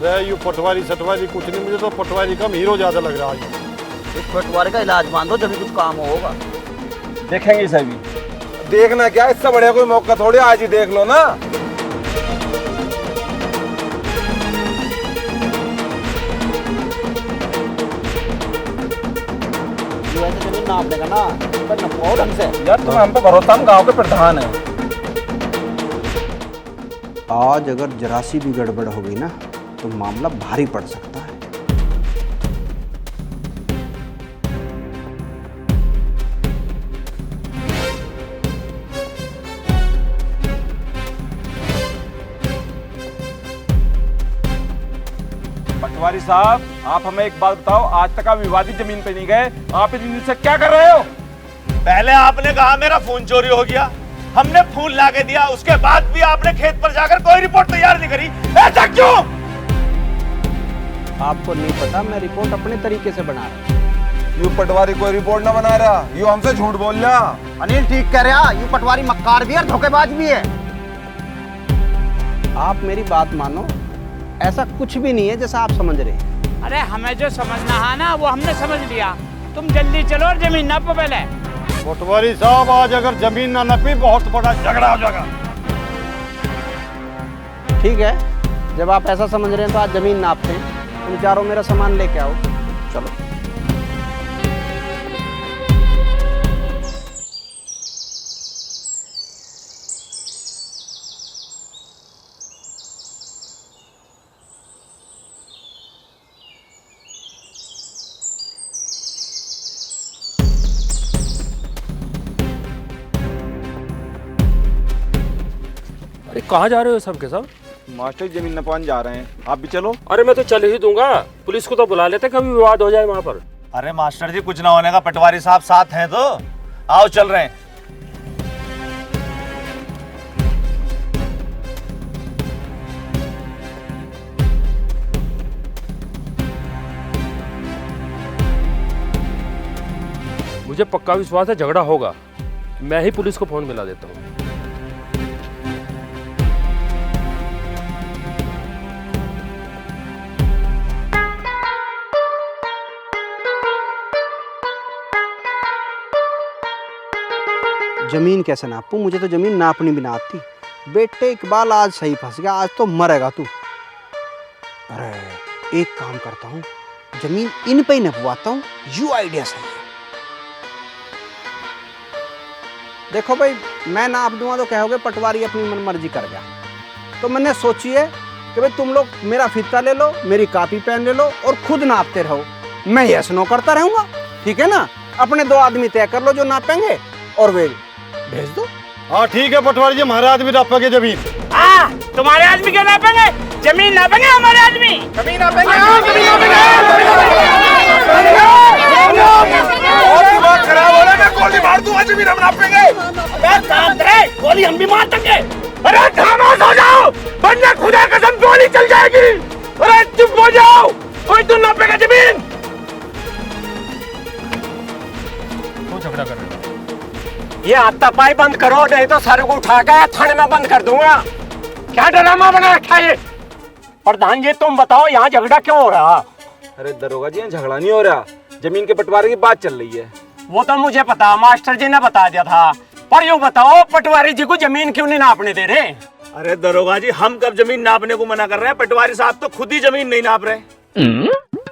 अरे यू पटवारी सटवारी कुछ नहीं, मुझे तो पटवारी कम हीरो ज्यादा लग रहा है। इस पटवारी का इलाज बांधो जब कुछ काम होगा। देखेंगे सभी। देखना क्या, इससे बढ़िया कोई मौका थोड़ी, आज ही देख लो ना। जमीन नाप देगा ना, पर नपवाओ ढंग से। यार तुम्हें हम पे भरोसा, हम गांव के प्रधान है। आज अगर जरा सी भी गड़बड़ हो गई ना तो मामला भारी पड़ सकता है। पटवारी साहब, आप हमें एक बात बताओ, आज तक आप विवादित जमीन पे नहीं गए, आप इतनी देर से क्या कर रहे हो? पहले आपने कहा मेरा फोन चोरी हो गया, हमने फोन ला के दिया, उसके बाद भी आपने खेत पर जाकर कोई रिपोर्ट तैयार नहीं करी। ऐसा क्यों? आपको नहीं पता, मैं रिपोर्ट अपने तरीके से बना रहा हूँ। यू पटवारी कोई रिपोर्ट ना बना रहा, यू हमसे झूठ बोल रहा। अनिल ठीक कह रहा, यू पटवारी मक्कार भी है, धोखेबाज भी है। आप मेरी बात मानो, ऐसा कुछ भी नहीं है जैसा आप समझ रहे हैं। अरे हमें जो समझना है ना वो हमने समझ लिया, तुम जल्दी चलो और जमीन नापो पहले। पटवारी साहब, आज अगर जमीन ना नपी बहुत बड़ा झगड़ा हो जाएगा। ठीक है, जब आप ऐसा समझ रहे हैं तो आज जमीन नापते हैं। तुम चारों मेरा सामान लेके आओ, चलो। अरे कहाँ जा रहे हो सब के सब? मास्टर जमीन नपवाने जा रहे हैं, आप भी चलो। अरे मैं तो चल ही दूंगा, पुलिस को तो बुला लेते, कभी विवाद हो जाए वहाँ पर। अरे मास्टर जी कुछ ना होने का, पटवारी साहब साथ हैं तो आओ चल रहे हैं। मुझे पक्का विश्वास है झगड़ा होगा, मैं ही पुलिस को फोन मिला देता हूँ। जमीन कैसे नापूं? मुझे तो जमीन नापनी भी ना आती। बेटे इकबाल आज सही फंस गया, आज तो मरेगा तू। अरे एक काम करता हूँ, जमीन इन पे ही नपवाता हूँ, यू आइडिया सही है। देखो भाई, मैं नाप दूंगा तो कहोगे पटवारी अपनी मनमर्जी कर गया, तो मैंने सोची है कि भाई तुम लोग मेरा फीता ले लो, मेरी कॉपी पेन ले लो और खुद नापते रहो, मैं यस नो करता रहूंगा। ठीक है ना? अपने 2 आदमी तय कर लो जो नापेंगे और वे भेज दो। हाँ ठीक है पटवारी जी, हमारे आदमी नापेंगे जमीन। तुम्हारे आदमी क्या नापेंगे? जमीन नापेंगे हमारे आदमी। जमीन नापेंगे, खराब हो रहा है, गोली मार दूंगा, जमीन हम नापेंगे। गोली हम भी मार देंगे। अरे खामोश हो जाओ, वरना खुदा कसम गोली चल जाएगी। अरे चुप हो जाओ, कोई तू नापेगा जमीन। क्यों झगड़ा कर रहे हो? ये हाथापाई बंद करो, नहीं तो सर को उठा के थाने में बंद कर दूंगा। क्या ड्रामा बना रखा है? प्रधान जी तुम बताओ, यहाँ झगड़ा क्यों हो रहा? अरे दरोगा जी, यहाँ झगड़ा नहीं हो रहा, जमीन के बंटवारे की बात चल रही है। वो तो मुझे पता, मास्टर जी ने बता दिया था, पर यूँ बताओ पटवारी जी को जमीन क्यों नहीं नापने दे रहे? अरे दरोगा जी, हम कब जमीन नापने को मना कर रहे हैं? पटवारी साहब तो खुद ही जमीन नहीं नाप रहे।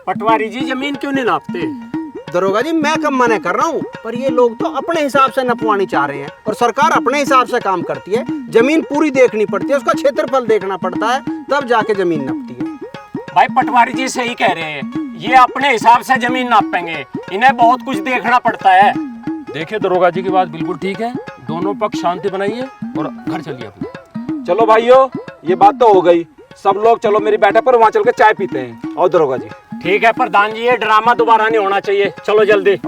पटवारी जी जमीन क्यों नहीं नापते? दरोगा जी, मैं कब मना कर रहा हूँ, पर ये लोग तो अपने हिसाब से नपवानी चाह रहे हैं और सरकार अपने हिसाब से काम करती है। जमीन पूरी देखनी पड़ती है, उसका क्षेत्रफल देखना पड़ता है, तब जाके जमीन नपती है। भाई पटवारी जी सही कह रहे हैं, ये अपने हिसाब से जमीन नापेंगे, इन्हें बहुत कुछ देखना पड़ता है। देखिए दरोगा जी की बात बिल्कुल ठीक है, दोनों पक्ष शांति बनाइए और घर चलिए अपने। चलो भाइयों, ये बात तो हो गई, सब लोग चलो मेरी बैठक पर, वहाँ चल के चाय पीते हैं। और दरोगा जी। ठीक है प्रधान जी, ये ड्रामा दोबारा नहीं होना चाहिए, चलो जल्दी।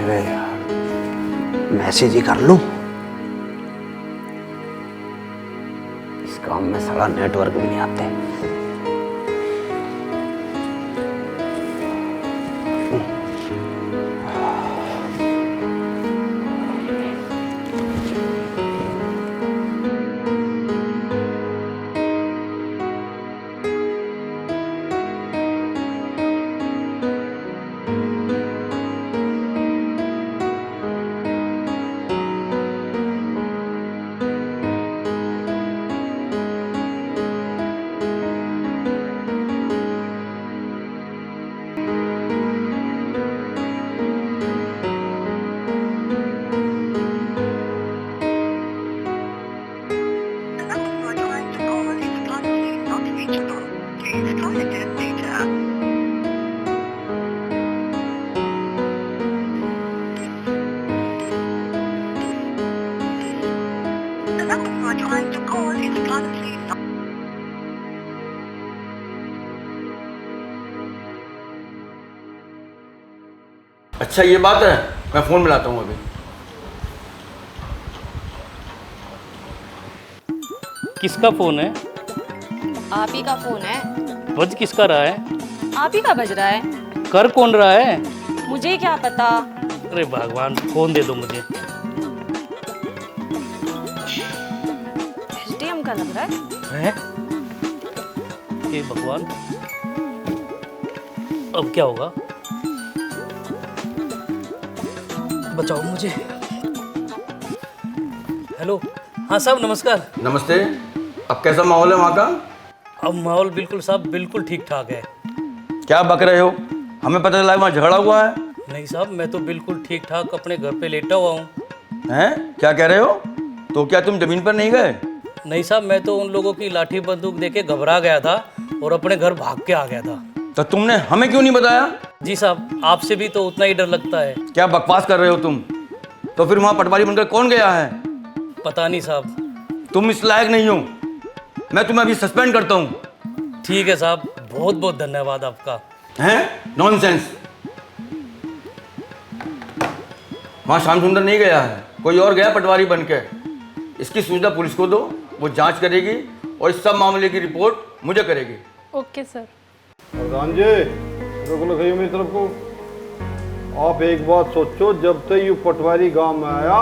अरे यार, मैसेज ही कर लूं। इस काम में साला नेटवर्क भी नहीं आते। अच्छा ये बात है, मैं फोन मिलाता हूँ अभी। किसका फोन है? आप ही का फोन है। बज किसका रहा है? आप ही का बज रहा है। कर कौन रहा है? मुझे क्या पता। अरे भगवान, फोन दे दो मुझे। एसडीएम का लग रहा है। हे भगवान, अब क्या होगा? बचाओ मुझे। हेलो, हाँ साहब नमस्कार। नमस्ते। अब कैसा माहौल है वहाँ का? अब माहौल बिल्कुल साहब बिल्कुल ठीक ठाक है। क्या बक रहे हो? हमें पता चला वहाँ झगड़ा हुआ है। नहीं साहब, मैं तो बिल्कुल ठीक ठाक अपने घर पे लेटा हुआ हूँ। हैं? क्या कह रहे हो? तो क्या तुम जमीन पर नहीं गए? नहीं साहब, मैं तो उन लोगों की लाठी बंदूक देके घबरा गया था और अपने घर भाग के आ गया था। तो तुमने हमें क्यों नहीं बताया? जी साहब, आपसे भी तो उतना ही डर लगता है। क्या बकवास कर रहे हो तुम? तो फिर वहाँ पटवारी बनकर कौन गया है? पता नहीं साहब। तुम इस लायक नहीं हो। मैं तुम्हें अभी सस्पेंड करता हूँ। ठीक है साहब, बहुत बहुत धन्यवाद आपका। हैं? नॉनसेंस। वहाँ श्याम सुंदर नहीं गया है, कोई और गया पटवारी बनकर। इसकी सूचना पुलिस को दो, वो जांच करेगी और इस सब मामले की रिपोर्ट मुझे करेगी। Okay sir. प्रधान जी रुक लो खइयो मेरी तरफ को। आप एक बात सोचो, जब तक ये पटवारी गांव में आया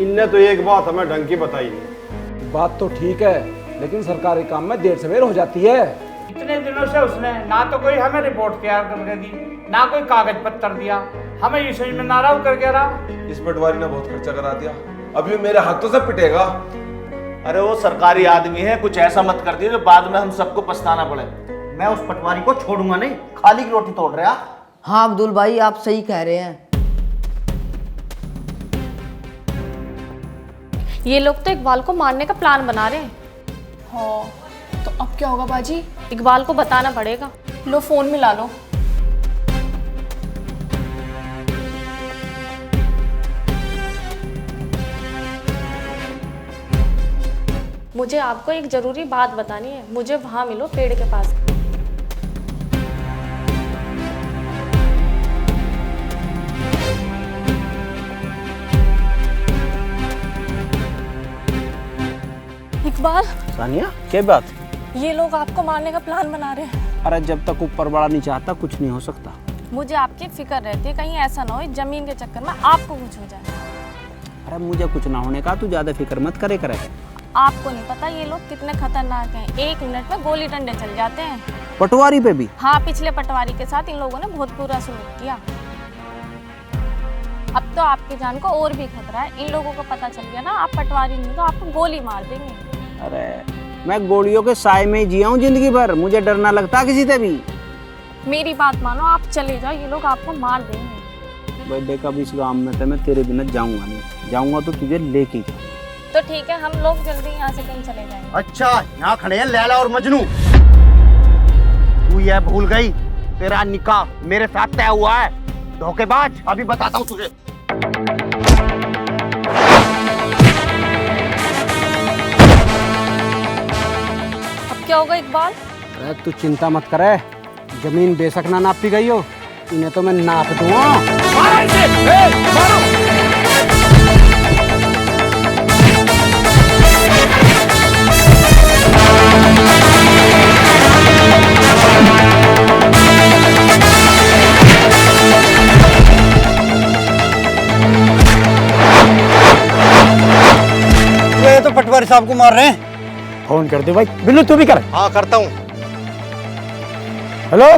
इनने तो एक बात हमें ढंग की बताई नहीं। बात तो ठीक है, लेकिन सरकारी काम में देर सवेर हो जाती है। इतने दिनों से उसने ना तो कोई हमें रिपोर्ट तैयार करके दी, ना कोई कागज पत्तर दिया। हमें ये समझ में नाराज करके रहा। इस पटवारी ने बहुत खर्चा करा दिया, अभी मेरे हाथों से पिटेगा। अरे वो सरकारी आदमी है, कुछ ऐसा मत कर दिए जो बाद में हम सबको पछताना पड़े। मैं उस पटवारी को छोड़ूंगा नहीं, खाली की रोटी तोड़ रहा। हाँ अब्दुल भाई, आप सही कह रहे हैं। ये लोग तो इकबाल को मारने का प्लान बना रहे हैं। हाँ, तो अब क्या होगा बाजी? इकबाल को बताना पड़ेगा। लो फोन मिला लो। मुझे आपको एक जरूरी बात बतानी है। मुझे वहां मिलो, पेड़ के पास। इकबाल। सानिया, क्या बात? ये लोग आपको मारने का प्लान बना रहे हैं। अरे जब तक ऊपर वाला नहीं चाहता कुछ नहीं हो सकता। मुझे आपकी फिक्र रहती है, कहीं ऐसा ना हो जमीन के चक्कर में आपको कुछ हो जाए। अरे मुझे कुछ ना होने का तू ज्यादा फिक्र मत करे। आपको नहीं पता ये लोग कितने खतरनाक हैं। 1 मिनट में गोली डंडे चल जाते हैं। पटवारी पे भी? हाँ, पिछले पटवारी के साथ इन लोगों ने बहुत बुरा सलूक किया। अब तो आपकी जान को और भी खतरा है। इन लोगों को पता चल गया ना आप पटवारी नहीं तो आपको गोली मार देंगे। अरे मैं गोलियों के साए में जिया हूँ जिंदगी भर, मुझे डर ना लगता किसी से भी। मेरी बात मानो, आप चले जाओ, ये लोग आपको मार देंगे। बर्थडे का भी इस गाँव में तो मैं तेरे बिना जाऊंगा नहीं। जाऊंगा तो तुझे लेके जाऊंगा। तो ठीक है, हम लोग जल्दी यहाँ से कहीं चले जाएंगे। अच्छा, यहाँ खड़े हैं लैला और मजनू। तू ये भूल गई, तेरा निकाह मेरे साथ तय हुआ है। धोखेबाज, अभी बताता हूँ तुझे। अब क्या होगा इकबाल? अरे तू चिंता मत करे, जमीन बेशक ना नापी गई हो, इन्हें तो मैं नाप दूंगा। मारो इसे, मारो। ये तो पटवारी साहब को मार रहे हैं। फोन कर दे भाई। बिल्लू तू भी कर। हाँ करता हूँ। हेलो।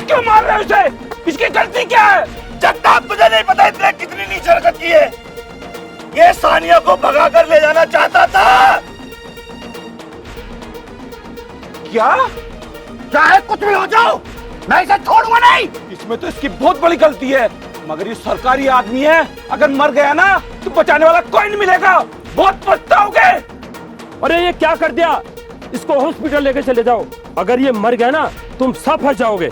क्यों मार रहे हो उसे? इसकी गलती क्या है? जगताप, तुझे नहीं पता इसने कितनी नीच हरकत की है। ये सानिया को भगा कर ले जाना चाहता था। क्या? चाहे कुछ भी हो जाओ, मैं इसे छोड़ूंगा नहीं। इसमें तो इसकी बहुत बड़ी गलती है, मगर ये सरकारी आदमी है, अगर मर गया ना तो बचाने वाला कोई नहीं मिलेगा। बहुत पछताओगे। अरे ये क्या कर दिया? इसको हॉस्पिटल लेके चले जाओ। अगर ये मर गया ना तुम सब फंस जाओगे।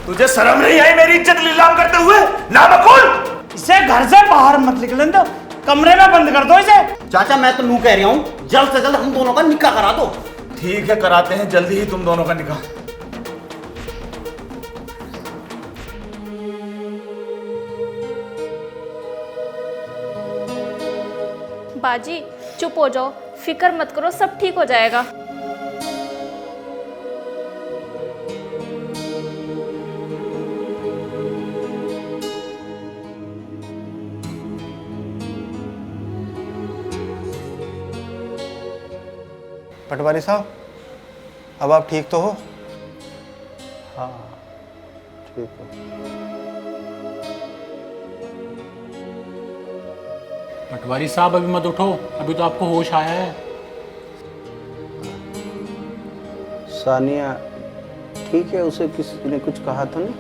तुझे शर्म नहीं आई मेरी इज्जत नीलाम करते हुए? ना बकुल, इसे घर से बाहर मत निकलने दो, कमरे में बंद कर दो इसे। चाचा मैं तो यूं कह रहा हूँ, जल्द से जल्द हम दोनों का निकाह करा दो। ठीक है, कराते हैं जल्दी ही तुम दोनों का निकाह। बाजी चुप हो जाओ, फिक्र मत करो, सब ठीक हो जाएगा। पटवारी साहब, अब आप ठीक तो हो? हाँ ठीक है। पटवारी साहब अभी मत उठो, अभी तो आपको होश आया है। सानिया ठीक है? उसे किसी ने कुछ कहा तो नहीं?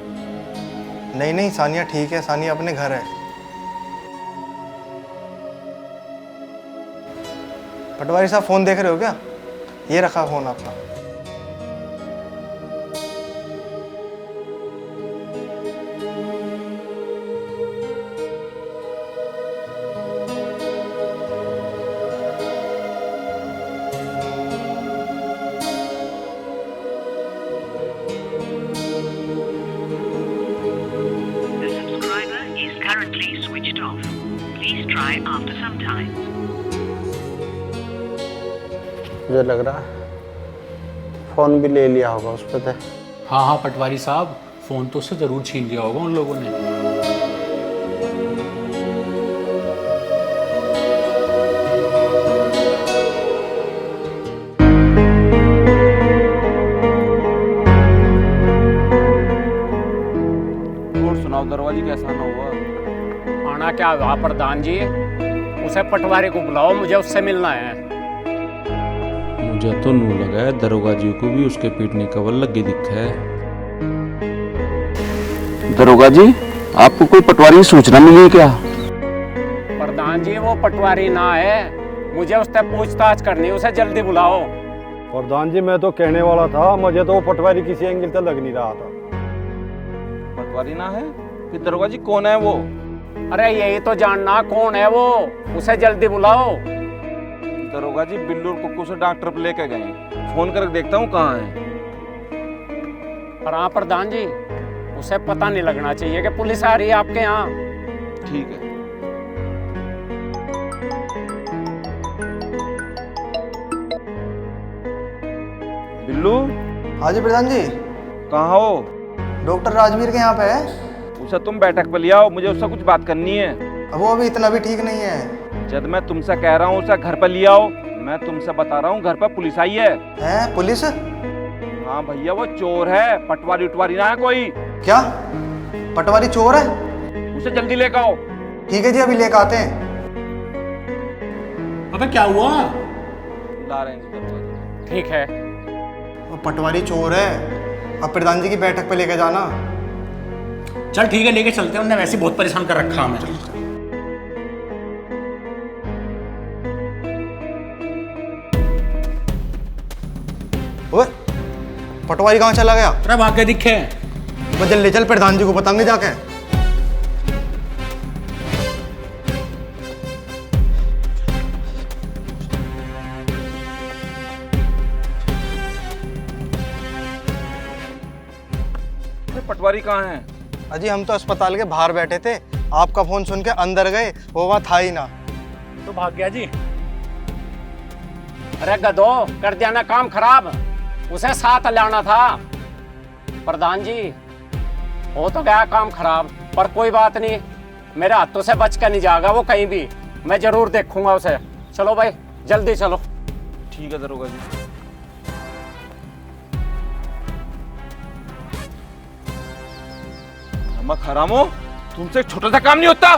नहीं नहीं, सानिया ठीक है, सानिया अपने घर है। पटवारी साहब फोन देख रहे हो क्या? ये रखा फोन आपका। मुझे लग रहा है फोन भी ले लिया होगा उस पर। हाँ हाँ पटवारी साहब, फोन तो उससे जरूर छीन लिया होगा उन लोगों ने। और सुनाओ दरवाजी, कैसा ना हुआ? आना क्या हुआ प्रधान जी? उसे पटवारी को बुलाओ, मुझे उससे मिलना है। मुझे तो नू लगा है दरोगा जी को भी उसके पीटने का बल लगे दिखा है। दरोगा जी, आपको कोई पटवारी की सूचना मिली है क्या? प्रधान जी वो पटवारी ना है, मुझे उससे पूछताछ करनी, उसे जल्दी बुलाओ। प्रधान जी मैं तो कहने वाला था, मुझे तो वो पटवारी किसी एंगल से लग नहीं रहा था। पटवारी ना है? फिर दरोगा जी कौन है वो? अरे यही तो जानना कौन है वो, उसे जल्दी बुलाओ। दरोगा जी बिल्लू और कुक्कू से डॉक्टर पे लेके गए, फोन करके देखता हूँ कहाँ है। पर हाँ प्रधान जी, उसे पता नहीं लगना चाहिए कि पुलिस आ रही है आपके यहाँ। ठीक है। बिल्लू। हाँ जी प्रधान जी। कहाँ हो? डॉक्टर राजवीर के यहाँ पे है। उसे तुम बैठक पे ले आओ, मुझे उससे कुछ बात करनी है। अब वो अभी इतना भी ठीक नहीं है। जब मैं तुमसे कह रहा हूँ उसे घर पर ले आओ, मैं तुमसे बता रहा हूँ घर पर पुलिस आई है। पुलिस? हाँ भैया, वो चोर है, पटवारी उटवारी ना है कोई। क्या पटवारी चोर है? उसे जल्दी लेकर आओ। ठीक है जी, अभी लेकर आते हैं। अबे क्या हुआ? ला रहे हैं जी। ठीक है, वो पटवारी चोर है, अब प्रधान जी की बैठक पे लेके जाना। चल ठीक है, लेके चलते हैं, उन्हें वैसे बहुत परेशान कर रखा हमें। ओए, पटवारी कहाँ चला गया? अरे भाग के दिखे। बस जल्दी चल, प्रधान जी को बताएंगे जाके। पटवारी कहाँ है? अजी हम तो अस्पताल के बाहर बैठे थे, आपका फोन सुन के अंदर गए, वो वहाँ था ही ना। तो भाग गया जी। अरे गधो, कर दिया ना काम खराब, उसे साथ लाना था। प्रधान जी, हो तो गया काम खराब, पर कोई बात नहीं, मेरे हाथों से बच कर नहीं जाएगा वो कहीं भी, मैं जरूर देखूंगा उसे। चलो भाई, जल्दी चलो। ठीक है दरोगा जी। नमक हरामो, तुमसे एक छोटा सा काम नहीं होता।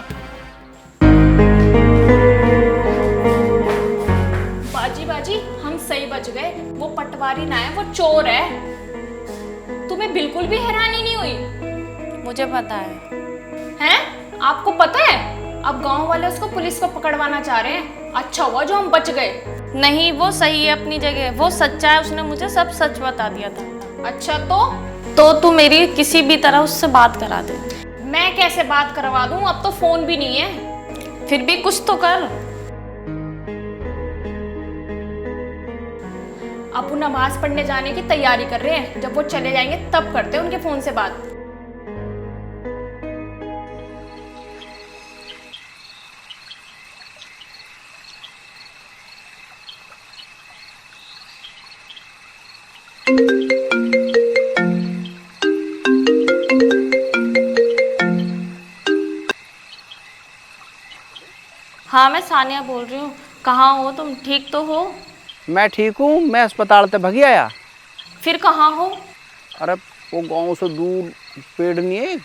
बाजी हम सही बच गए, वो पटवारी ना है, वो चोर है। तुम्हें बिल्कुल भी हैरानी नहीं हुई? मुझे पता है। आपको पता है? अब गांव वाले उसको पुलिस को पकड़वाना चाह रहे हैं। अच्छा हुआ जो हम बच गए। नहीं, वो सही है अपनी जगह, वो सच्चा है, उसने मुझे सब सच बता दिया था। अच्छा तो तू मेरी किसी भी तरह उससे बात करा दे। मैं कैसे बात करवा दूं? अब तो फोन भी नहीं है। फिर भी कुछ तो कर। अब नमाज पढ़ने जाने की तैयारी कर रहे हैं, जब वो चले जाएंगे तब करते हैं उनके फोन से बात। हाँ, मैं सानिया बोल रही हूँ। कहाँ हो तुम? ठीक तो हो? मैं ठीक हूँ, मैं अस्पताल से भगी आया। फिर कहाँ हो? अरे वो गांव से दूर पेड़ नहीं है,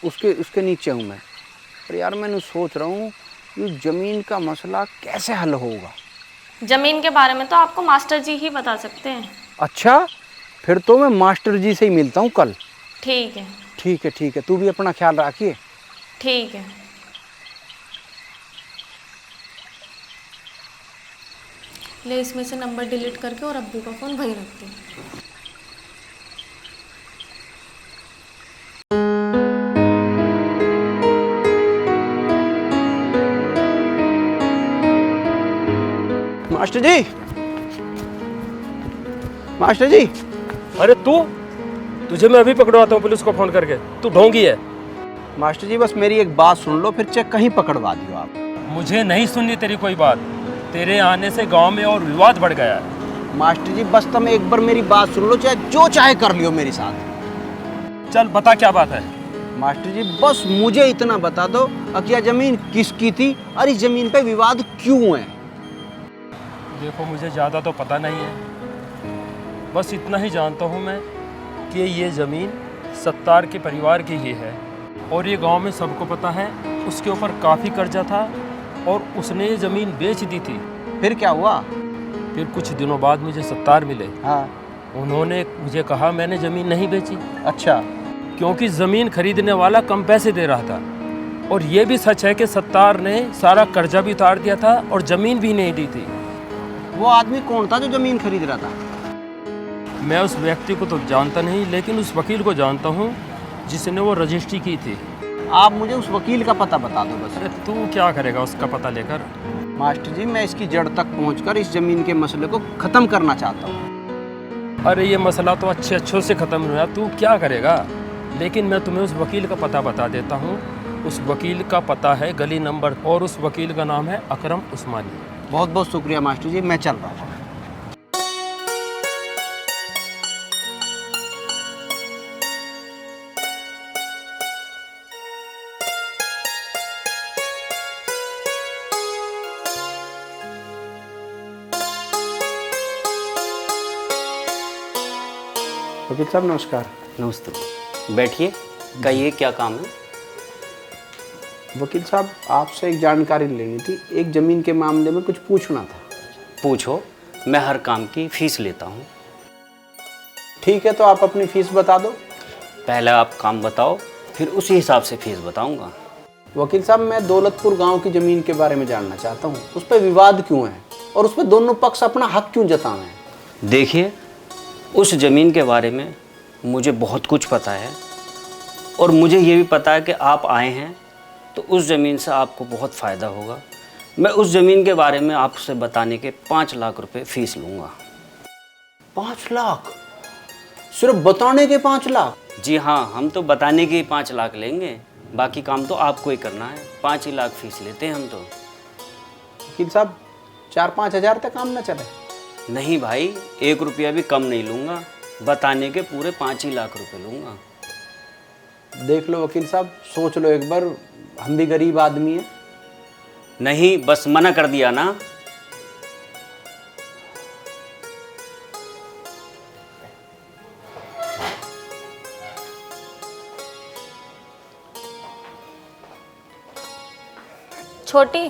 उसके नीचे हूँ मैं। अरे यार, मैंने सोच रहा हूँ ये ज़मीन का मसला कैसे हल होगा। जमीन के बारे में तो आपको मास्टर जी ही बता सकते हैं। अच्छा, फिर तो मैं मास्टर जी से ही मिलता हूँ कल। ठीक है। ठीक है ठीक है, तू भी अपना ख्याल रखिए। ठीक है। ले, इसमें से नंबर डिलीट करके और अब्बू का फ़ोन वहीं रखते हैं। मास्टर जी, मास्टर जी। अरे तुझे मैं अभी पकड़वाता हूँ पुलिस को फोन करके, तू ढोंगी है। मास्टर जी बस मेरी एक बात सुन लो, फिर चेक कहीं पकड़वा दियो आप। मुझे नहीं सुननी तेरी कोई बात, तेरे आने से गांव में और विवाद बढ़ गया है। मास्टर जी बस तुम एक बार मेरी बात सुन लो, चाहे जो चाहे कर लियो मेरे साथ। चल बता क्या बात है। मास्टर जी बस मुझे इतना बता दो, क्या जमीन किसकी थी और इस जमीन पे विवाद क्यों है? देखो, मुझे ज़्यादा तो पता नहीं है, बस इतना ही जानता हूँ मैं कि ये ज़मीन सत्तार के परिवार की ही है और ये गांव में सबको पता है। उसके ऊपर काफ़ी कर्जा था और उसने ये ज़मीन बेच दी थी। फिर क्या हुआ? फिर कुछ दिनों बाद मुझे सत्तार मिले। हाँ। उन्होंने मुझे कहा मैंने ज़मीन नहीं बेची। अच्छा। क्योंकि ज़मीन खरीदने वाला कम पैसे दे रहा था, और ये भी सच है कि सत्तार ने सारा कर्जा भी उतार दिया था और ज़मीन भी नहीं दी थी। वो आदमी कौन था जो ज़मीन खरीद रहा था? मैं उस व्यक्ति को तो जानता नहीं, लेकिन उस वकील को जानता हूँ जिसने वो रजिस्ट्री की थी। आप मुझे उस वकील का पता बता दो बस। अरे तू क्या करेगा उसका पता लेकर? मास्टर जी मैं इसकी जड़ तक पहुंचकर इस ज़मीन के मसले को ख़त्म करना चाहता हूँ। अरे ये मसला तो अच्छों से ख़त्म हुआ, तू क्या करेगा? लेकिन मैं तुम्हें उस वकील का पता बता देता हूँ। उस वकील का पता है गली नंबर, और उस वकील का नाम है अकरम उस्मानी। बहुत बहुत शुक्रिया मास्टर जी, मैं चल रहा हूँ। वकील साहब नमस्कार। नमस्ते, बैठिए। कहिए क्या काम है? वकील साहब आपसे एक जानकारी लेनी थी, एक ज़मीन के मामले में कुछ पूछना था। पूछो, मैं हर काम की फीस लेता हूँ। ठीक है, तो आप अपनी फीस बता दो। पहले आप काम बताओ, फिर उसी हिसाब से फीस बताऊँगा। वकील साहब मैं दौलतपुर गांव की ज़मीन के बारे में जानना चाहता हूँ, उस पर विवाद क्यों है और उस पर दोनों पक्ष अपना हक क्यों जतावे हैं? देखिए, उस ज़मीन के बारे में मुझे बहुत कुछ पता है और मुझे ये भी पता है कि आप आए हैं तो उस ज़मीन से आपको बहुत फ़ायदा होगा। मैं उस ज़मीन के बारे में आपसे बताने के 5 लाख रुपए फीस लूँगा। 5 लाख? सिर्फ बताने के 5 लाख? जी हाँ, हम तो बताने के ही 5 लाख लेंगे, बाकी काम तो आपको ही करना है। 5 ही लाख फीस लेते हैं हम तो। वकील साहब 4-5 हज़ार तक काम न चले? नहीं भाई, 1 रुपया भी कम नहीं लूँगा, बताने के पूरे 5 ही लाख रुपए लूँगा। देख लो वकील साहब, सोच लो एक बार, हम भी गरीब आदमी हैं। नहीं, बस मना कर दिया ना। छोटी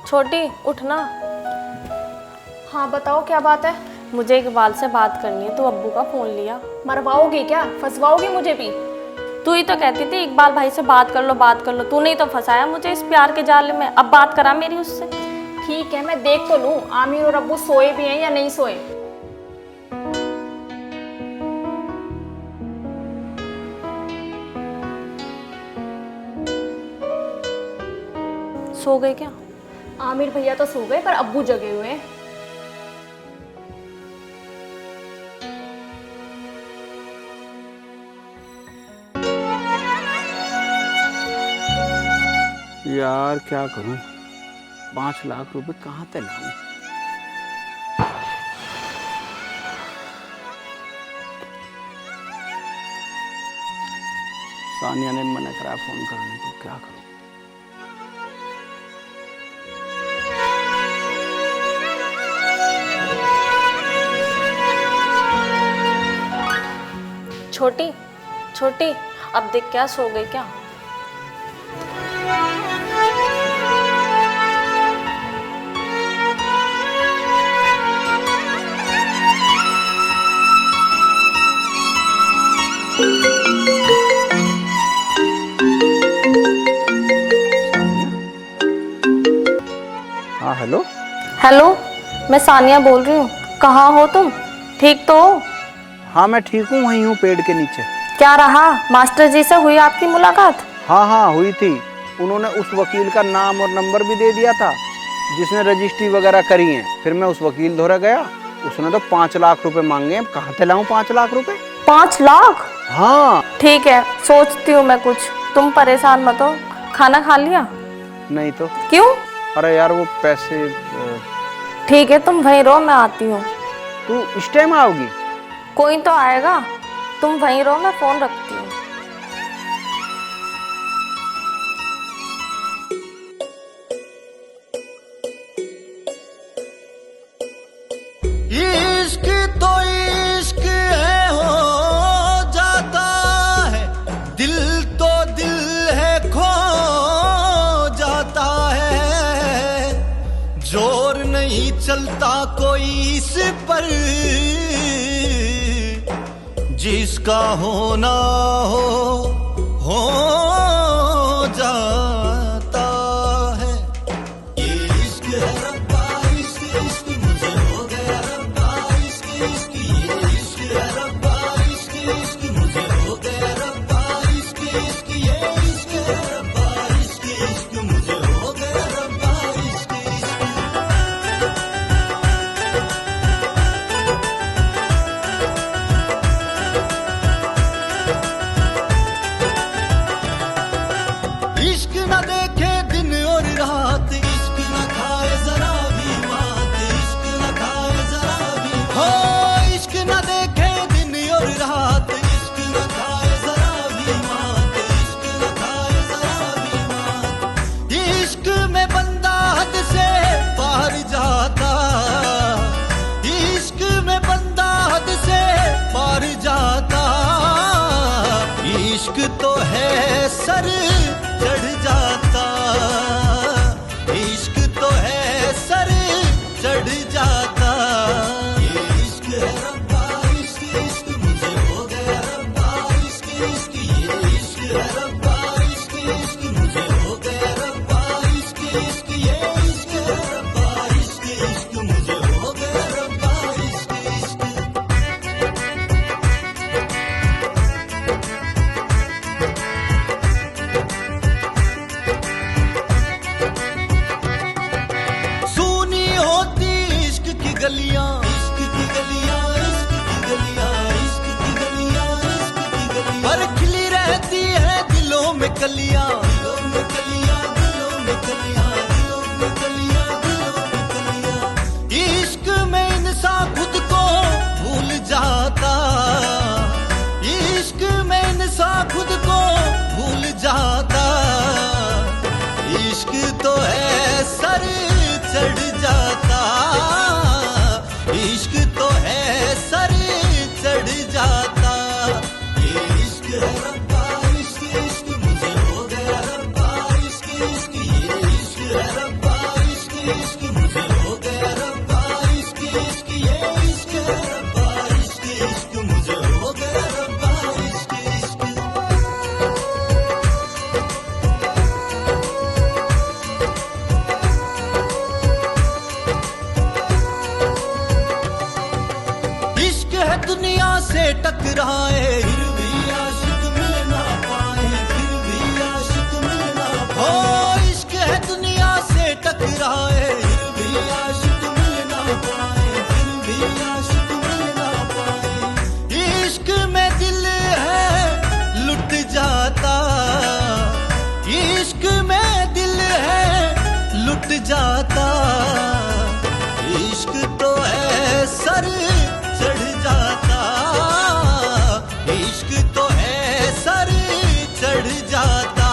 छोटी उठना। हाँ बताओ क्या बात है? मुझे इकबाल से बात करनी है, तू अब्बू का फ़ोन लिया। मरवाओगी क्या? फंसवाओगी मुझे भी? तू ही तो कहती थी इकबाल भाई से बात कर लो बात कर लो, तूने ही तो फंसाया मुझे इस प्यार के जाल में। अब बात करा मेरी उससे। ठीक है, मैं देख तो लूँ आमिर और अब्बू सोए भी हैं या नहीं सोए। सो गए क्या? आमिर भैया तो सो गए पर अब्बू जगे हुए हैं। यार क्या करूं, 5 लाख रुपए कहाँ से लाऊं? सानिया ने मना करा फोन करने को, क्या करूं? छोटी छोटी, अब देख क्या सो गई क्या? हाँ हेलो। हेलो, मैं सानिया बोल रही हूँ। कहाँ हो तुम? ठीक तो हो? हाँ मैं ठीक हूँ, वहीं हूँ पेड़ के नीचे। क्या रहा, मास्टर जी से हुई आपकी मुलाकात? हाँ हाँ हुई थी। उन्होंने उस वकील का नाम और नंबर भी दे दिया था जिसने रजिस्ट्री वगैरह करी है। फिर मैं उस वकील धोरा गया, उसने तो 5 लाख रुपए मांगे। अब कहाँ से लाऊं 5 लाख रुपए? 5 लाख? हाँ। ठीक है, सोचती हूँ मैं कुछ, तुम परेशान मत हो। खाना खा लिया? नहीं तो। क्यों? अरे यार वो पैसे। ठीक है, तुम वहीं रहो, मैं आती हूँ। तू इस टाइम आओगी? कोई तो आएगा, तुम वहीं रहो, मैं फोन रखती हूँ। इश्क तो इश्क है, हो जाता है दिल तो दिल है, खो जाता है। जोर नहीं चलता कोई इस पर, जिसका होना हो जाता है। ये इश्क है रब्बा, इश्क इश्क मुझे हो गया रब्बा, इश्क इश्क ये इश्क है रब्बा, इश्क इश्क मुझे हो गया रब्बा, इश्क इश्क ये इश्क है रब्बा, इश्क इश्क मुझे हो गया रब्बा, इश्क इश्क। सर चढ़ जाता, इश्क तो है सर चढ़ जाता। ये इश्क है रब्बा, इश्क इश्क मुझे हो गया रब्बा, इश्क इश्क ये इश्क है रब्बा, इश्क इश्क मुझे हो गया रब्बा, इश्क इश्क ये इश्क है रब्बा, इश्क इश्क मुझे हो गया रब्बा, इश्क इश्क। सुनी होती इश्क की गलियां, इश्क की गलियां, इश्क की गलियां, इश्क की गलियां, इश्क की गलियां, पर खिली रहती है दिलों में कलियां, दिलों में कलियां, दिलों में कलियां, दिलों में कलियां, दिलों में कलियां। इश्क में इंसान खुद को भूल जाता, इश्क में इंसान खुद को भूल जाता। इश्क तो है सर चढ़ जाता, इश्क तो है सर चढ़ जाता। ये इश्क है रब्बा, इश्क इश्क मुझे हो गया रब्बा, इश्क इश्क ये इश्क है रब्बा, इश्क इश्क मुझे हो गया रब्बा, इश्क इश्क ये इश्क है रब्बा, इश्क इश्क मुझे हो गया रब्बा, इश्क इश्क। इश्क है दुनिया से टकराए फिर भी आशिक मिल ना पाए, फिर भी आशिक मिल ना पाए। इश्क है दुनिया से टकराए फिर भी आशिक मिल ना पाए, फिर भी आशिक मिल ना पाए। इश्क में दिल है लुट जाता, इश्क में दिल है लुट जाता। इश्क तो है सर चढ़ जाता, इश्क तो है सर चढ़ जाता।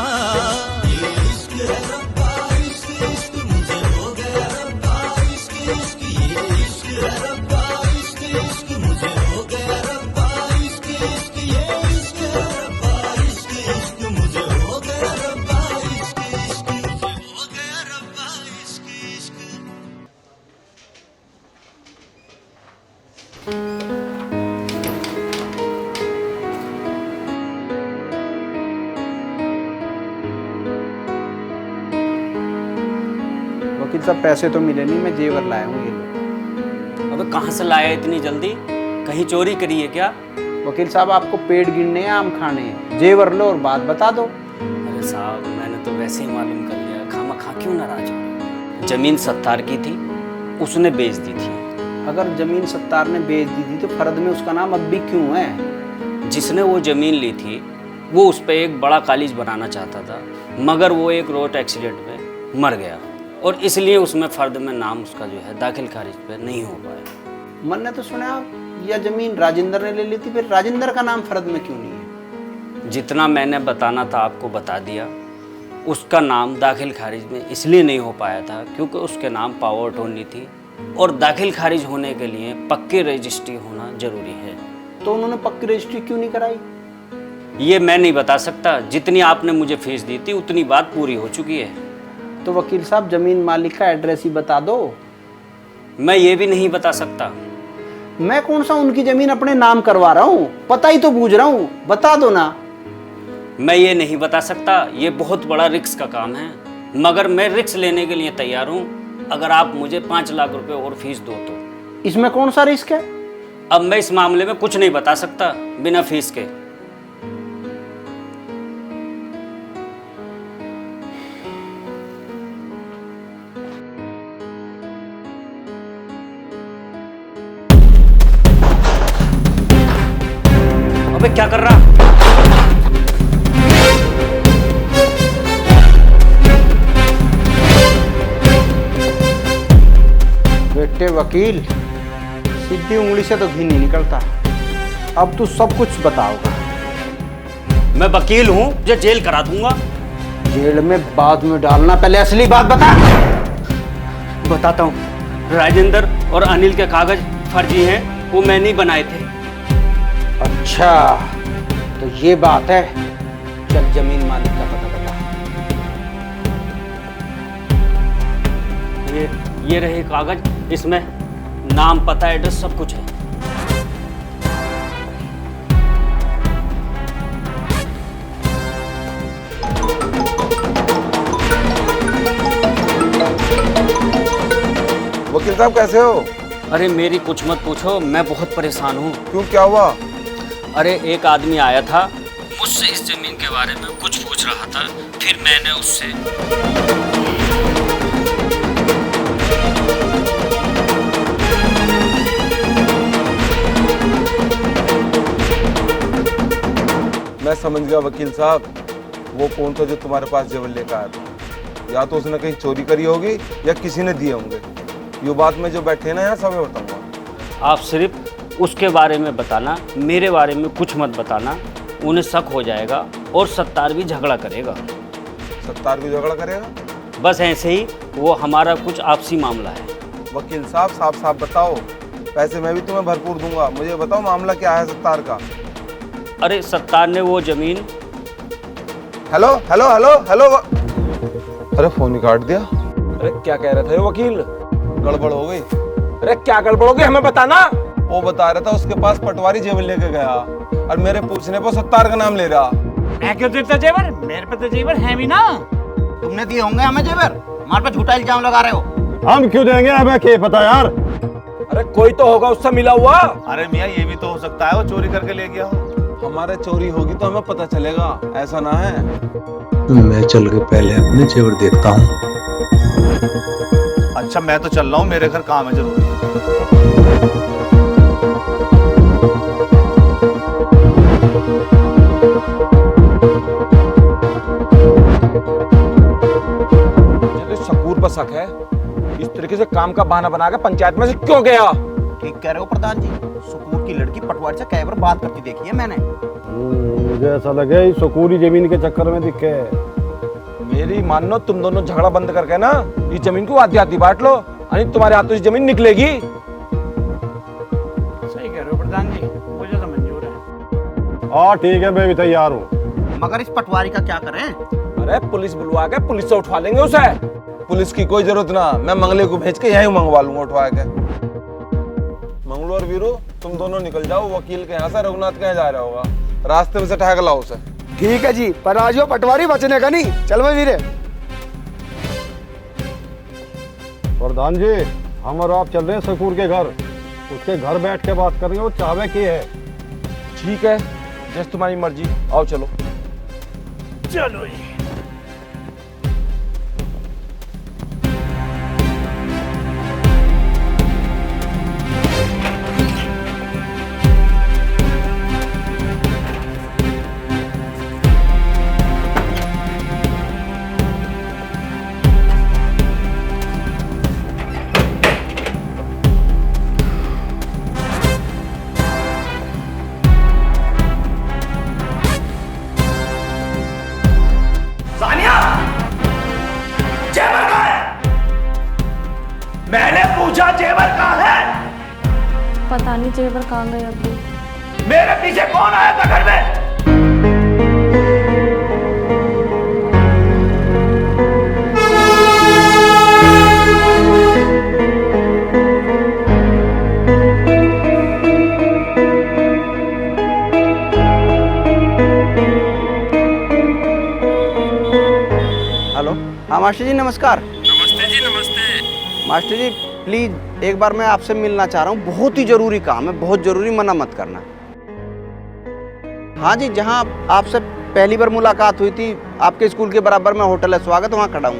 ये इश्क है रब्बा, इश्क इश्क मुझे हो गया रब्बा, इश्क इश्क ये इश्क है रब्बा, इश्क इश्क मुझे हो गया रब्बा, इश्क इश्क ये इश्क है रब्बा, इश्क इश्क मुझे हो गया रब्बा, इश्क इश्क मुझे हो गया रब्बा, इश्क इश्क। वकील साहब पैसे तो मिले नहीं, मैं जेवर लाया हूँ ये लो। अबे कहाँ से लाया इतनी जल्दी? कहीं चोरी करी है क्या? वकील साहब आपको पेड़ गिनने हैं, आम खाने हैं, जेवर लो और बात बता दो। अरे साहब मैंने तो वैसे ही मालूम कर लिया, खामखा क्यों नाराज हो? जमीन सत्तार की थी, उसने बेच दी थी। अगर जमीन सत्तार ने बेच दी थी तो फर्द में उसका नाम अब भी क्यों है? जिसने वो जमीन ली थी वो उस पर एक बड़ा कॉलेज बनाना चाहता था, मगर वो एक रोड एक्सीडेंट में मर गया और इसलिए उसमें फर्द में नाम उसका जो है दाखिल खारिज पे नहीं हो पाया। मैंने तो सुना यह जमीन राजेंद्र ने ले ली थी, फिर राजेंद्र का नाम फर्द में क्यों नहीं है? जितना मैंने बताना था आपको बता दिया। उसका नाम दाखिल खारिज में इसलिए नहीं हो पाया था क्योंकि उसके नाम पावर अटॉर्नी थी और दाखिल खारिज होने के लिए पक्की रजिस्ट्री होना जरूरी है। तो उन्होंने पक्की रजिस्ट्री क्यों नहीं कराई? ये मैं नहीं बता सकता, जितनी आपने मुझे फीस दी थी उतनी बात पूरी हो चुकी है। तो वकील साहब जमीन मालिक का एड्रेस ही बता दो। मैं ये भी नहीं बता सकता। मैं कौन सा उनकी जमीन अपने नाम करवा रहा हूँ, पता ही तो पूछ रहा हूँ, बता दो ना। मैं ये नहीं बता सकता, ये बहुत बड़ा रिस्क का काम है, मगर मैं रिस्क लेने के लिए तैयार हूँ अगर आप मुझे 5 लाख रुपए और फीस दो तो। इसमें कौन सा रिस्क है? अब मैं इस मामले में कुछ नहीं बता सकता बिना फीस के। अबे क्या कर रहा? बेटे वकील, सीधी उंगली से तो घी नहीं निकलता। अब तू सब कुछ बताओगा। मैं वकील हूं, मुझे जेल करा दूंगा। जेल में बाद में डालना, पहले असली बात बता। बताता हूं। राजेंद्र और अनिल के कागज फर्जी हैं, वो मैंने ही बनाए थे। अच्छा तो ये बात है। चल जमीन मालिक का पता बता। ये रहे कागज, इसमें नाम, पता, एड्रेस सब कुछ है। वकील साहब कैसे हो? अरे मेरी कुछ मत पूछो, मैं बहुत परेशान हूँ। क्यों, क्या हुआ? अरे एक आदमी आया था, मुझसे इस जमीन के बारे में कुछ पूछ रहा था, फिर मैंने उससे मैं समझ गया वकील साहब, वो कौन था जो तुम्हारे पास जेवर लेकर आया था? या तो उसने कहीं चोरी करी होगी या किसी ने दिए होंगे। ये बात में जो बैठे ना यहाँ सब मैं बताऊंगा। आप सिर्फ उसके बारे में बताना, मेरे बारे में कुछ मत बताना, उन्हें शक हो जाएगा और सत्तार भी झगड़ा करेगा। सत्तार भी झगड़ा करेगा? बस ऐसे ही, वो हमारा कुछ आपसी मामला है। वकील साहब साफ साफ बताओ, पैसे मैं भी तुम्हें भरपूर दूंगा, मुझे बताओ मामला क्या है सत्तार का। अरे सत्तार ने वो जमीन। Hello hello hello hello. अरे फोन ही काट दिया। अरे क्या कह रहे थे वकील? गड़बड़ हो गई। अरे क्या गड़बड़ हो गई, हमें बताना। वो बता रहा था उसके पास पटवारी जेवर लेके गया और मेरे पूछने पर सत्तार का नाम ले रहा। मैं क्यों देता जेवर? मेरे पे तो जेवर है भी ना। तुमने दिए होंगे हमें जेवर, हमारे पे झूठा इल्जाम लगा रहे हो। हम क्यों देंगे, हमें क्या पता यार। अरे कोई तो होगा उससे मिला हुआ। अरे मियाँ ये भी तो हो सकता है वो चोरी करके ले गया हो। हमारे चोरी होगी तो हमें पता चलेगा, ऐसा ना है। मैं चल के पहले अपने जेवर देखता हूँ। अच्छा मैं तो चल रहा हूँ, मेरे घर काम है जरूर। शकूर पर शक है, इस तरीके से काम का बहाना बना के पंचायत में से क्यों गया? ठीक कह रहे हो प्रधान जी, सुकूर की लड़की पटवारी से कई बार बात करती देखी है मैंने। मुझे ऐसा लगे सुकूरी जमीन के चक्कर में दिखे। मेरी मानो तुम दोनों झगड़ा बंद करके ना इस जमीन को आधी आधी बांट लो, यानी तुम्हारे हाथों से जमीन निकलेगी। सही कह रहे हो प्रधान जी, मुझे तो मंजूर है। हाँ ठीक है, मैं भी तैयार हूँ। मगर इस पटवारी का क्या करें? अरे पुलिस बुलवा के पुलिस से उठवा लेंगे उसे। पुलिस की कोई जरूरत ना, मैं मंगले को भेज के यहीं मंगवा लूंगा उठवा के। मंगलू और वीरू तुम दोनों निकल जाओ वकील के यहाँ से, रघुनाथ के यहाँ जा रहा होगा, रास्ते में से ठहक लाओ उसे। ठीक है जी, पर आज वो पटवारी बचने का नहीं। चल भाई वीरे। प्रधान जी, हम और आप चल रहे हैं शकूर के घर, उसके घर बैठ के बात करेंगे, वो चाहवे की है। ठीक है, जैसे तुम्हारी मर्जी, आओ चलो। चलो जी। मैंने पूछा जेवर कहाँ है? पता नहीं जेवर कहाँ गए अभी। मेरे पीछे कौन आया था घर में? हेलो, हाँ मास्टर जी नमस्कार। नमस्ते जी, नमस्ते। मास्टर जी प्लीज एक बार मैं आपसे मिलना चाह रहा हूँ, बहुत ही जरूरी काम है, बहुत जरूरी, मना मत करना। हाँ जी, जहाँ आपसे पहली बार मुलाकात हुई थी, आपके स्कूल के बराबर में होटल है स्वागत, वहाँ खड़ा हूँ।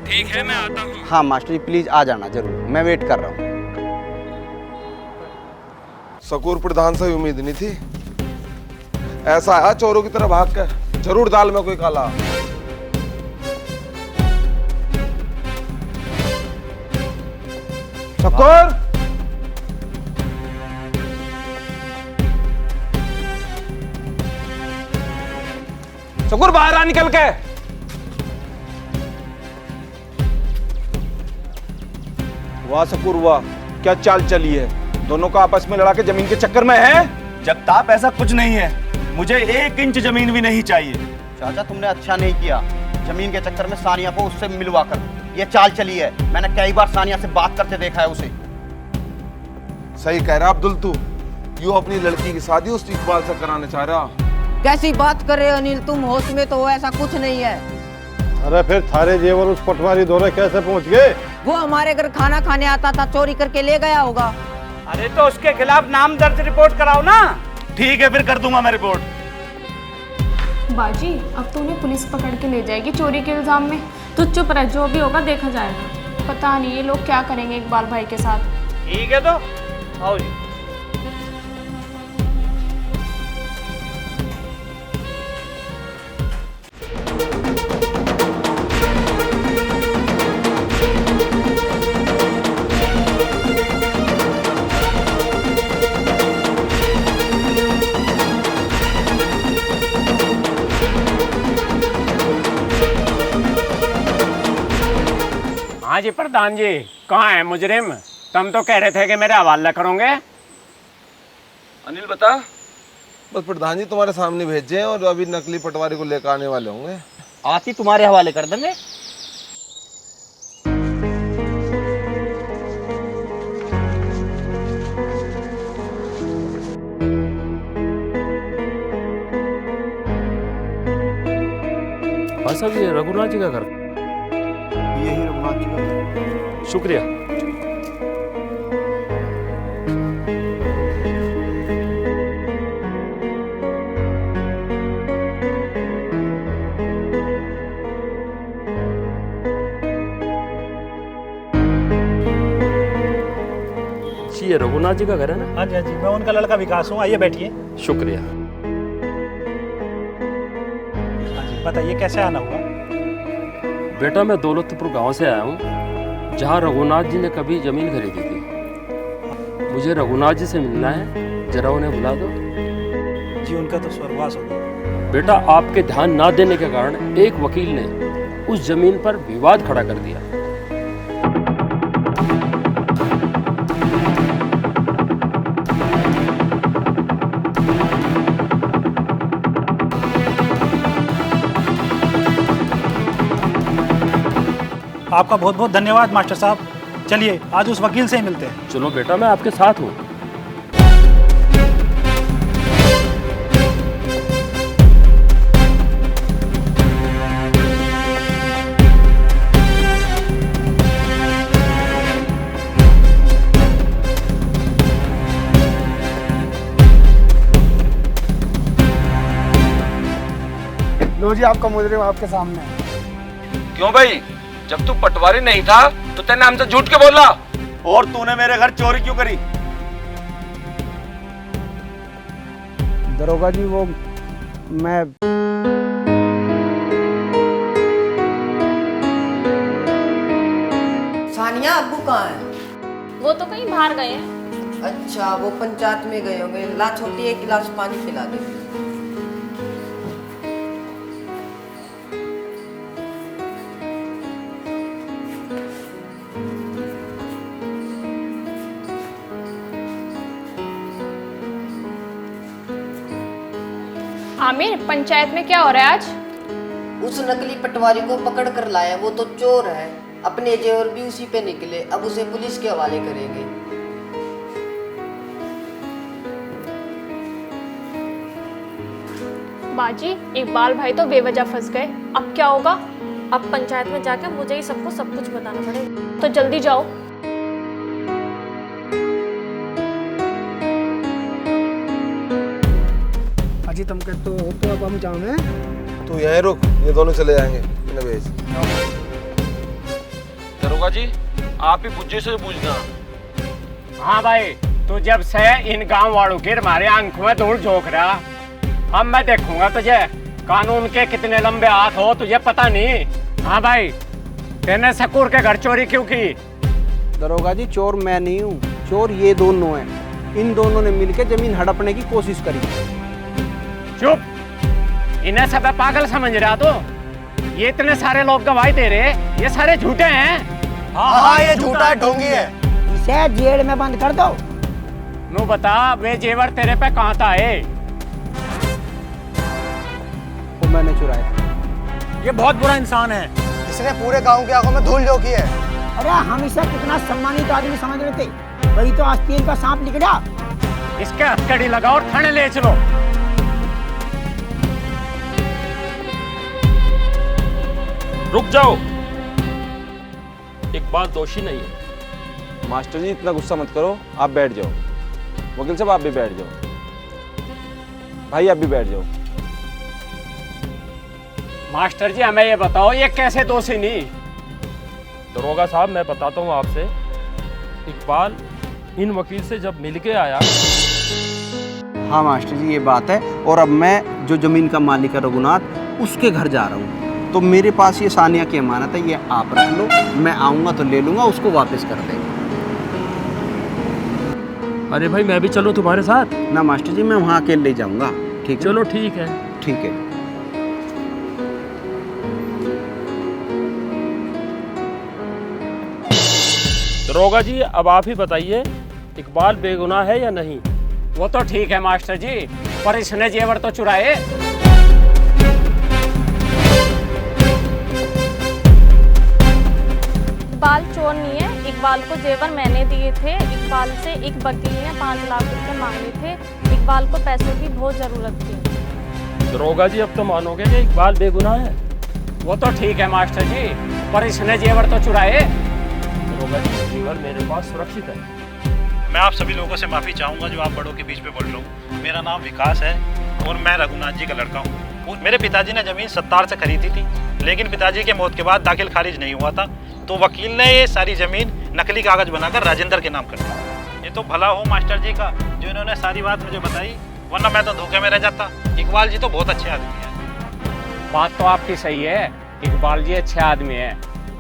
ठीक है, मैं आता हूँ। हाँ मास्टर जी प्लीज आ जाना जरूर, मैं वेट कर रहा हूँ। शकूर प्रधान से उम्मीद नहीं थी, ऐसा आया चोरों की तरह भाग कर, जरूर दाल में कोई काला। शकूर, शकूर बाहर आ निकल के। वाह शकूर वाह, क्या चाल चली है, दोनों का आपस में लड़ा के जमीन के चक्कर में है। जगताप ऐसा कुछ नहीं है, मुझे 1 इंच जमीन भी नहीं चाहिए। चाचा तुमने अच्छा नहीं किया, जमीन के चक्कर में सानिया को उससे मिलवा कर। ये चाल चली है, मैंने कई बार सानिया से बात करते देखा है उसे। सही कह रहा अब्दुल तू, यूं अपनी लड़की की शादी उस इकबाल से कराने चाह रहा। कैसी बात कर रहे हो अनिल, तुम होश में तो हो, ऐसा कुछ नहीं है। अरे फिर थारे जेवर उस पटवारी दोरे कैसे पहुंच गए? वो हमारे घर खाना खाने आता था, चोरी करके ले गया होगा। अरे तो उसके खिलाफ नाम दर्ज रिपोर्ट कराओ ना। ठीक है फिर कर दूंगा मैं रिपोर्ट। बाजी अब तो उन्हें पुलिस पकड़ के ले जाएगी चोरी के इल्जाम में। तो चुप रह, जो भी होगा देखा जाएगा। पता नहीं ये लोग क्या करेंगे इकबाल भाई के साथ। ठीक है तो आओ जी। हाँ जी प्रधान जी, कहाँ है मुजरिम? तुम तो कह रहे थे कि मेरे हवाले करोगे। अनिल बता। बस प्रधान जी तुम्हारे सामने भेजे हैं और अभी नकली पटवारी को लेकर आने वाले होंगे। आती तुम्हारे हवाले कर देंगे। हाँ साहब, ये रघुनाथ जी का घर। यही रघुनाथ जी का घर। शुक्रिया। जी ये रघुनाथ जी का घर है ना? हाँ जी हाँ जी, मैं उनका लड़का विकास हूँ। आइए बैठिए। शुक्रिया। हाँ जी बताइए कैसे आना हुआ? बेटा मैं दौलतपुर गांव से आया हूँ, जहाँ रघुनाथ जी ने कभी जमीन खरीदी थी। मुझे रघुनाथ जी से मिलना है, जरा उन्हें बुला दो। जी उनका तो स्वर्गवास हो गया। बेटा आपके ध्यान ना देने के कारण एक वकील ने उस जमीन पर विवाद खड़ा कर दिया। आपका बहुत बहुत धन्यवाद मास्टर साहब। चलिए आज उस वकील से ही मिलते हैं। चलो बेटा, मैं आपके साथ हूँ। लो जी आपका मुजरिम आपके सामने है। क्यों भाई, जब तू पटवारी नहीं था तो तेने हमसे झूठ के बोला? और तूने मेरे घर चोरी क्यों करी? दरोगा जी वो मैं सानिया अब्बू कहाँ है? वो तो कहीं बाहर गए हैं। अच्छा वो पंचायत में गए होंगे। ला छोटी एक गिलास पानी पिला दे। आमिर, पंचायत में क्या हो रहा है आज? उस नकली पटवारी को पकड़ कर लाया, वो तो चोर है। अपने जेवर भी उसी पे निकले, अब उसे पुलिस के हवाले करेंगे। बाजी इकबाल भाई तो बेवजह फंस गए। अब क्या होगा? अब पंचायत में जाकर मुझे ही सबको सब कुछ बताना पड़ेगा। तो जल्दी जाओ। अजी तुम कहते हो तो अब हम जाओ। तू यहीं रुक, ये दोनों चले जाएंगे। इन्हें भेज। दरोगा जी आप ही बुज्जे से पूछना। हाँ भाई, तू जब से इन गांव वालों के हमारे आंखों में धूल झोंक रहा, अब मैं देखूंगा तुझे कानून के कितने लंबे हाथ हो, तुझे पता नहीं। हाँ भाई, तेने सकूर के घर चोरी क्यों की? दरोगा जी चोर मैं नहीं हूँ, चोर ये दोनों हैं। इन दोनों ने मिलकर जमीन हड़पने की कोशिश करी। चुप, इन्हें सब पागल समझ रहा तो? ये इतने सारे लोग गवाही दे रहे, ये सारे झूठे हैं। हाँ ये झूठा है, ढोंगी है। इसे जेल में बंद कर दो। नू बता, वे जेवर तेरे पे कहाँ था? मैंने चुराए थे। ये बहुत बुरा इंसान है। इसने पूरे गांव की आंखों में धूल झोंकी है। अरे हम इसे कितना सम्मानित आदमी समझ रहे थे, वही तो आस्तीन का सांप निकला। इसके हथकड़ी लगाओ और थाने ले चलो। रुक जाओ, इकबाल दोषी नहीं है। मास्टर जी इतना गुस्सा मत करो, आप बैठ जाओ। वकील साहब आप भी बैठ जाओ। भाई आप भी बैठ जाओ। मास्टर जी हमें ये बताओ, ये कैसे दोषी नहीं? दरोगा साहब मैं बताता हूँ आपसे, इकबाल इन वकील से जब मिल के आया। हाँ मास्टर जी ये बात है। और अब मैं जो ज़मीन का मालिक है रघुनाथ, उसके घर जा रहा हूँ। तो मेरे पास ये सानिया की अमानत है, ये आप रख लो। मैं आऊँगा तो ले लूँगा, उसको वापस कर देंगे। अरे भाई मैं भी चलूँ तुम्हारे साथ? ना मास्टर जी मैं वहाँ अकेले ले जाऊँगा। ठीक है? चलो ठीक है। ठीक है। दरोगा जी अब आप ही बताइए, इकबाल बेगुनाह है या नहीं? वो तो ठीक है मास्टर जी, पर इसने जेवर तो चुराए। इकबाल चोर नहीं है। इकबाल को जेवर मैंने दिए थे। इकबाल से एक वकील ने 5 लाख रुपए मांगे थे। इकबाल को पैसों की बहुत ज़रूरत थी। दरोगा जी अब तो मानोगे कि इकबाल बेगुनाह है? वो तो ठीक है मास्टर जी, पर इसने जेवर तो चुराए। दरोगा जी जेवर मेरे पास सुरक्षित है। मैं आप सभी लोगों से माफ़ी चाहूँगा जो आप बड़ों के बीच में बोल रहा हूँ। मेरा नाम विकास है और मैं रघुनाथ जी का लड़का हूँ। मेरे पिताजी ने ज़मीन 70 से खरीदी थी, लेकिन पिताजी के मौत के बाद दाखिल खारिज नहीं हुआ था, तो वकील ने ये सारी ज़मीन नकली कागज़ बनाकर राजेंद्र के नाम कर दी। ये तो भला हो मास्टर जी का जो इन्होंने सारी बात मुझे बताई, वरना मैं तो धोखे में रह जाता। इकबाल जी तो बहुत अच्छे आदमी हैं। बात तो आपकी सही है, इकबाल जी अच्छे आदमी है,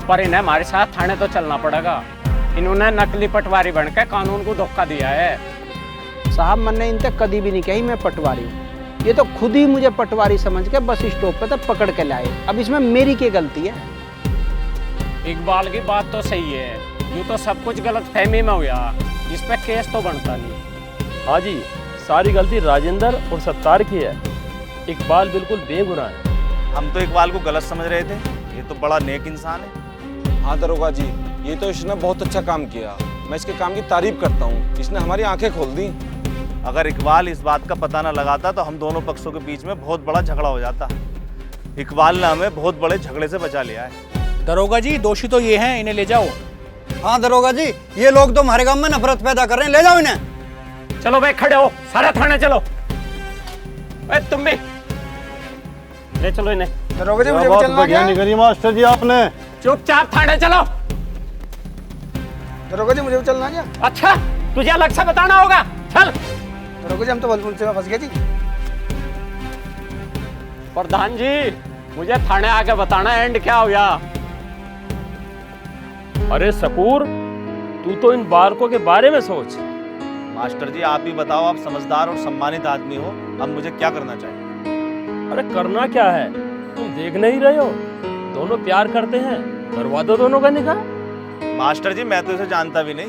पर इन्हें हमारे साथ थाने तो चलना पड़ेगा। इन्होंने नकली पटवारी बनकर कानून को धोखा दिया है। साहब मैंने इनसे कभी भी नहीं कही मैं पटवारी हूँ। ये तो खुद ही मुझे पटवारी समझ के बस स्टॉप पे तक पकड़ के लाए। अब इसमें मेरी क्या गलती है? इकबाल की बात तो सही है, यूँ तो सब कुछ गलत फहमी में हुआ, इस पे केस तो बनता नहीं। हाँ जी, सारी गलती राजेंद्र और 70 की है। इकबाल बिल्कुल बेगुनाह है। हम तो इकबाल को गलत समझ रहे थे, ये तो बड़ा नेक इंसान है। हाँ दरोगा जी, ये तो इसने बहुत अच्छा काम किया। मैं इसके काम की तारीफ करता हूँ, इसने हमारी आंखें खोल दी। अगर इकबाल इस बात का पता न लगाता तो हम दोनों पक्षों के बीच में बहुत बड़ा झगड़ा हो जाता। इकबाल ने हमें बहुत बड़े झगड़े से बचा लिया है। दरोगा जी दोषी तो ये हैं, इन्हें ले जाओ। हाँ दरोगा जी, ये लोग तो हमारे गांव में नफरत पैदा कर रहे हैं, ले जाओ इन्हें। चलो भाई खड़े हो, सारा थाने चलो। तुम भी ले चलो इन्हें। दरोगा जी मुझे भी चलना क्या? नहीं करी मास्टर जी आपने। चुपचाप थाने चलो। दरोगा जी मुझे भी चलना क्या? अच्छा तुझे अलग से बताना होगा, चल। दरोगा जी हम तो बलपुर से फंस गए जी। प्रधान जी मुझे थाने आके बताना एंड क्या हुआ। अरे सकूर, तू तो इन बालकों के बारे में सोच। मास्टर जी आप ही बताओ, आप समझदार और सम्मानित आदमी हो, अब मुझे क्या करना चाहिए? अरे करना क्या है, तुम देख नहीं रहे हो, दोनों प्यार करते हैं, करवा दो दोनों का निकाह। मास्टर जी मैं तो इसे जानता भी नहीं।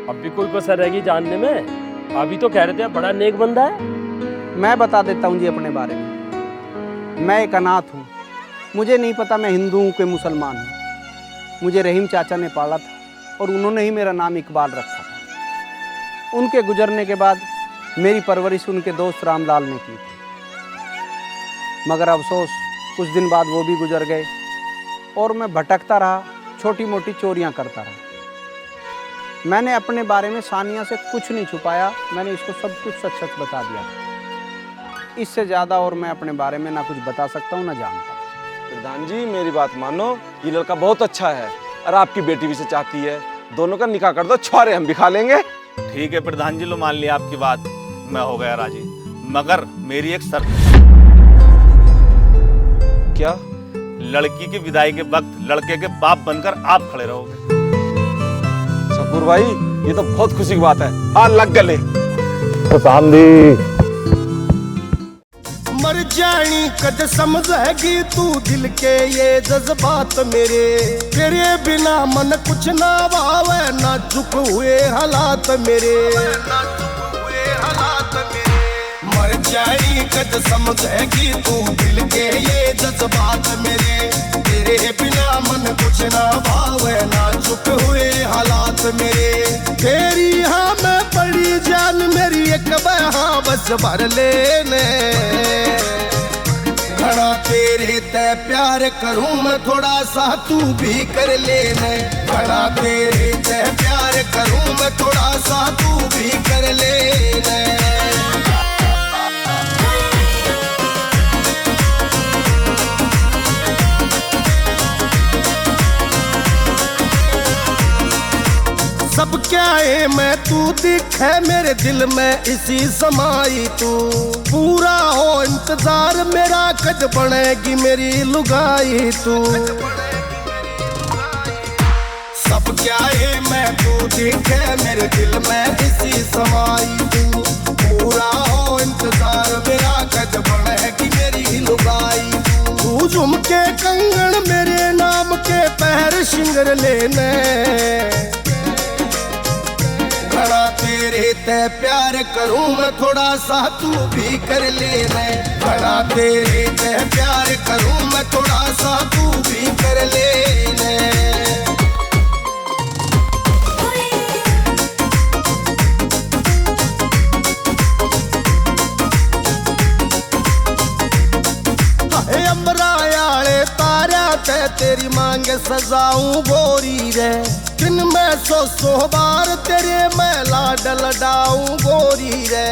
अब भी कोई कसर रहेगी जानने में? अभी तो कह रहे थे बड़ा नेक बंदा है। मैं बता देता हूँ जी अपने बारे में। मैं एक अनाथ हूँ, मुझे नहीं पता मैं हिंदू हूँ कि मुसलमान हूँ। मुझे रहीम चाचा ने पाला था और उन्होंने ही मेरा नाम इकबाल रखा था। उनके गुजरने के बाद मेरी परवरिश उनके दोस्त रामलाल ने की थी, मगर अफसोस कुछ दिन बाद वो भी गुजर गए और मैं भटकता रहा, छोटी मोटी चोरियां करता रहा। मैंने अपने बारे में सानिया से कुछ नहीं छुपाया, मैंने इसको सब कुछ सच सच बता दिया। इससे ज़्यादा और मैं अपने बारे में ना कुछ बता सकता हूँ ना जानता। प्रधान जी मेरी बात मानो, ये लड़का बहुत अच्छा है और आपकी बेटी भी से चाहती है, दोनों का निकाह कर दो, छुआरे हम भी खा लेंगे। ठीक है प्रधान जी, लो मान लिया आपकी बात, मैं हो गया राजी, मगर मेरी एक शर्त। क्या? लड़की की विदाई के वक्त लड़के के बाप बनकर आप खड़े रहोगे। सकूर भाई ये तो बहुत खुशी की बात है, हाँ लग गले। मर जानी कद समझेगी तू दिल के ये जज्बात मेरे, तेरे बिना मन कुछ ना भावे, नाजुक हुए हालात मेरे, नाजुक हुए हालात मेरे। पर जानी कद समझेगी तू दिल के ये जज्बात मेरे, तेरे बिना मन कुछ ना भावे ना चुप हुए हालात मेरे। तेरी हाँ मैं पड़ी जान मेरी एक बहा बस भर लेने, घड़ा तेरे ते प्यार करूं मैं थोड़ा सा तू भी कर लेने, घड़ा तेरे ते प्यार करूं मैं थोड़ा सा तू भी कर लेने। सब क्या है मैं तू दिखे मेरे दिल में इसी समाई तू, पूरा हो इंतजार मेरा कद बनेगी मेरी लुगाई तू। सब क्या है मैं तू दिखे मेरे दिल में इसी समाई तू, पूरा हो इंतजार मेरा कद बनेगी मेरी लुगाई तू। झुमके कंगन मेरे नाम के पैर शिंगर लेने, घड़ा तेरे ते प्यार करूं मैं थोड़ा सा तू भी कर लेने, घड़ा तेरे ते प्यार करूं मैं थोड़ा सा तू भी कर लेने। हाय अमरा याले तारा ते तेरी मांगे सजाऊं गोरी रे, दिन में सौ बार तेरे मैं लाड लडाऊं गोरी रे,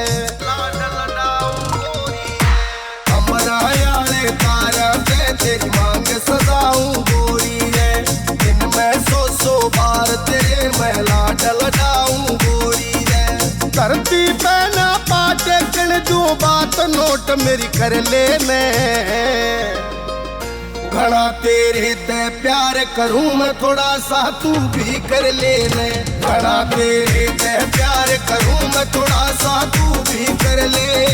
अमरा याले तारा ते तेरी मांग सजाऊं गोरी रे, दिन में सौ बार तेरे मैं लाड लडाऊं गोरी रे। धरती पे ना पाटे कण जो बात नोट मेरी कर लेने, घड़ा तेरे ते प्यार करूं मैं थोड़ा सा तू भी कर लेने, घड़ा तेरे ते प्यार करूं मैं थोड़ा सा तू भी कर ले।